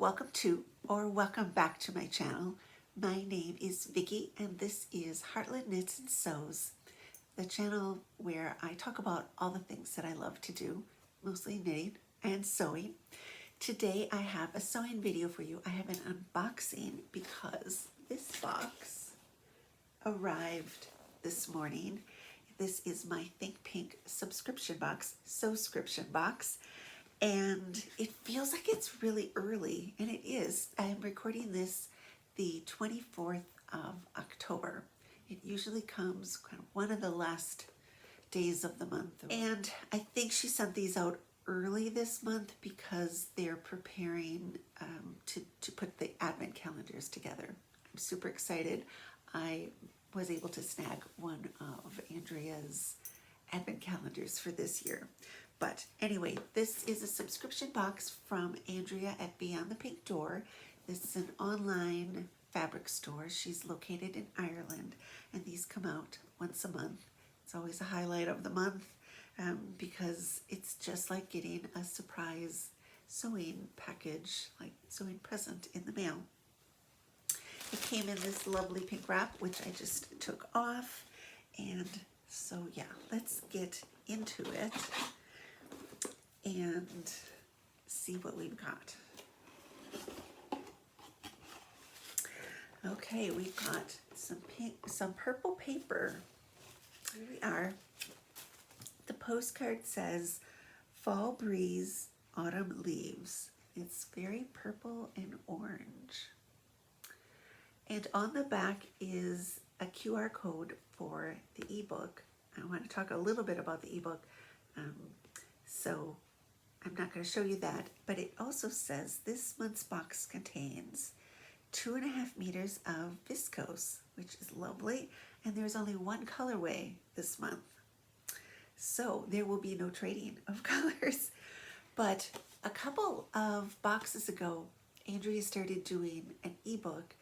welcome to or welcome back to my channel. My name is Vicki and this is Heartland Knits and Sews, the channel where I talk about all the things that I love to do, mostly knitting and sewing. Today I have a sewing video for you. I have an unboxing because this box arrived this morning. This is my Think Pink subscription box, sewscription box. And it feels like it's really early, and it is. I am recording this the 24th of October. It usually comes kind of one of the last days of the month. And I think she sent these out early this month because they're preparing to put the advent calendars together. I'm super excited. I was able to snag one of Andrea's advent calendars for this year. But anyway, this is a subscription box from Andrea at Beyond the Pink Door. This is an online fabric store. She's located in Ireland, and these come out once a month. It's always a highlight of the month because it's just like getting a surprise sewing package, like sewing present in the mail. It came in this lovely pink wrap, which I just took off. And so yeah, let's get into it and see what we've got. Okay, we've got some purple paper. Here we are. The postcard says, "Fall breeze, autumn leaves." It's very purple and orange. And on the back is a QR code for the ebook. I want to talk a little bit about the ebook. So I'm not going to show you that, but it also says this month's box contains 2.5 meters of viscose, which is lovely, and there's only one colorway this month. So there will be no trading of colors. But a couple of boxes ago, Andrea started doing an ebook,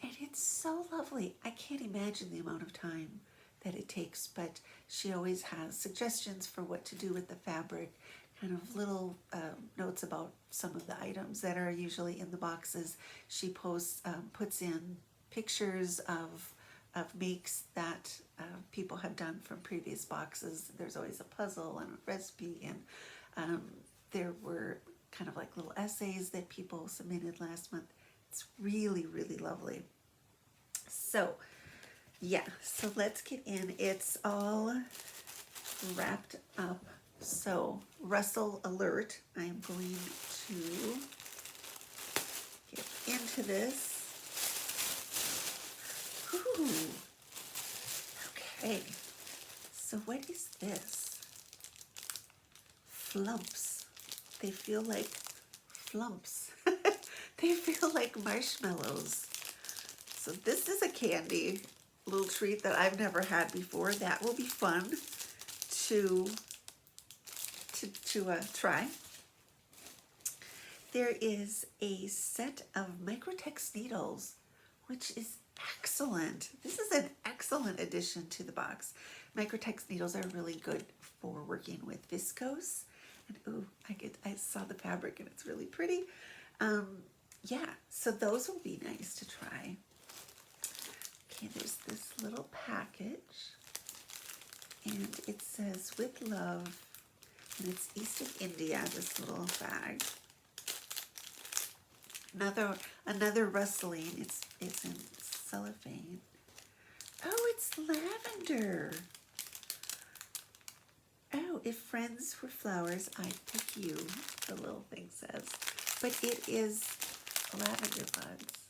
and it's so lovely. I can't imagine the amount of time that it takes, but she always has suggestions for what to do with the fabric, kind of little notes about some of the items that are usually in the boxes. She posts, puts in pictures of makes that people have done from previous boxes. There's always a puzzle and a recipe, and there were kind of like little essays that people submitted last month. It's really, really lovely. So yeah, so let's get in. It's all wrapped up. So rustle alert, I am going to get into this. Ooh. Okay, so what is this? Flumps. They feel like flumps. They feel like marshmallows. So this is a candy little treat that I've never had before. That will be fun to try. There is a set of Microtex needles, which is excellent. This is an excellent addition to the box. Microtex needles are really good for working with viscose. And ooh, I saw the fabric and it's really pretty. Yeah, so those will be nice to try. Okay, there's this little package, and it says "with love," and it's East of India, this little bag. Another rustling, it's in cellophane. Oh, it's lavender. Oh, if friends were flowers, I'd pick you, the little thing says. But it is lavender buds,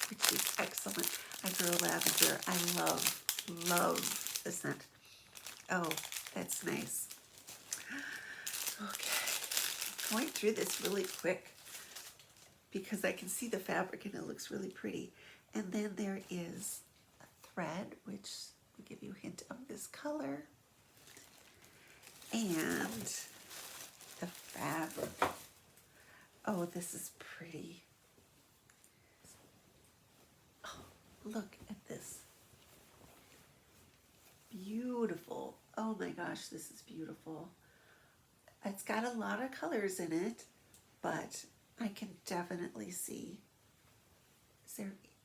which is excellent. I grow lavender. I love the scent. Oh, that's nice. Okay, going through this really quick because I can see the fabric and it looks really pretty. And then there is a thread, which will give you a hint of this color. And the fabric. Oh, this is pretty. Oh, look at this. Beautiful. Oh my gosh, this is beautiful. It's got a lot of colors in it, but I can definitely see.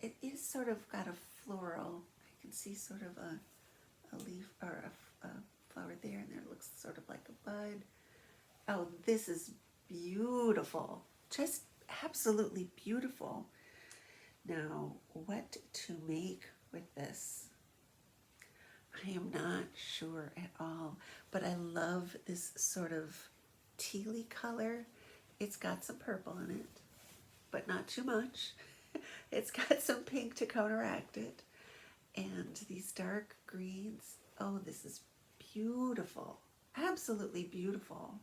It is sort of got a floral. I can see sort of a leaf or a flower there, and there looks sort of like a bud. Oh, this is beautiful. Just absolutely beautiful. Now, what to make with this? I am not sure at all, but I love this sort of tealy color. It's got some purple in it, but not too much. It's got some pink to counteract it. And these dark greens. Oh, this is beautiful. Absolutely beautiful.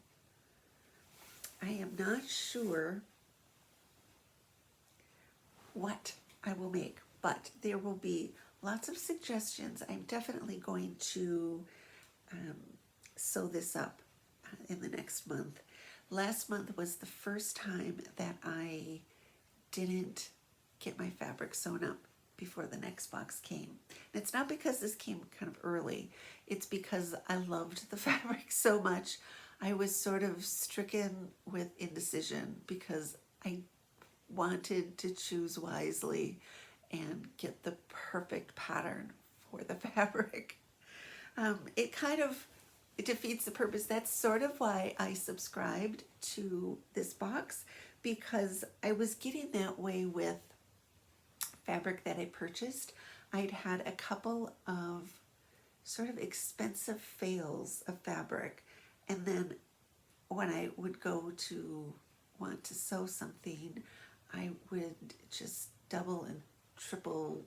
I am not sure what I will make, but there will be lots of suggestions. I'm definitely going to sew this up in the next month. Last month was the first time that I didn't get my fabric sewn up before the next box came. And it's not because this came kind of early. It's because I loved the fabric so much. I was sort of stricken with indecision because I wanted to choose wisely and get the perfect pattern for the fabric. It defeats the purpose. That's sort of why I subscribed to this box, because I was getting that way with fabric that I purchased. I'd had a couple of sort of expensive fails of fabric, and then when I would go to want to sew something, I would just double and triple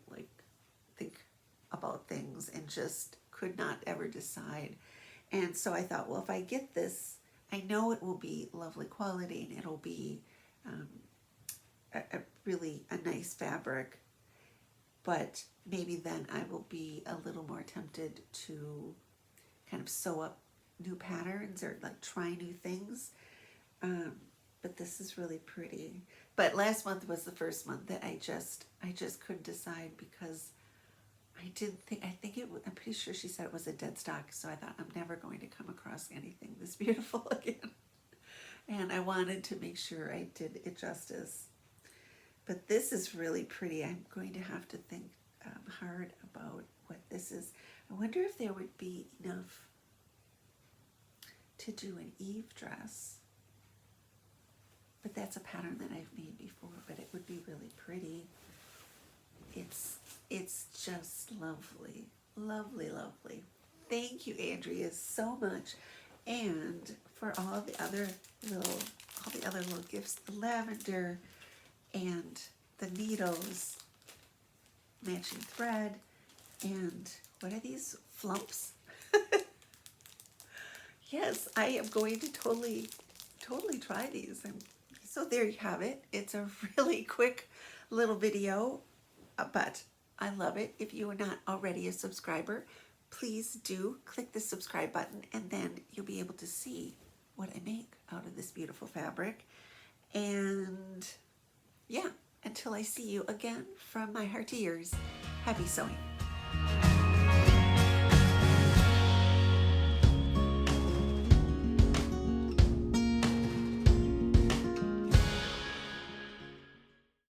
think about things and just could not ever decide. And so I thought, well, if I get this, I know it will be lovely quality and it'll be really a nice fabric, but maybe then I will be a little more tempted to kind of sew up new patterns or like try new things. But this is really pretty. But last month was the first month that I just couldn't decide, because I'm pretty sure she said it was a dead stock, so I thought I'm never going to come across anything this beautiful again. And I wanted to make sure I did it justice. But this is really pretty. I'm going to have to think hard about what this is. I wonder if there would be enough to do an Eve dress. But that's a pattern that I've made before, but it would be really pretty. It's just lovely, lovely, lovely. Thank you, Andrea, so much. And for all the other little gifts, the lavender and the needles, matching thread, and what are these, flumps? Yes, I am going to totally try these. So there you have it. It's a really quick little video, but I love it. If you are not already a subscriber, please do click the subscribe button, and then you'll be able to see what I make out of this beautiful fabric. And yeah, until I see you again, from my heart to yours, happy sewing.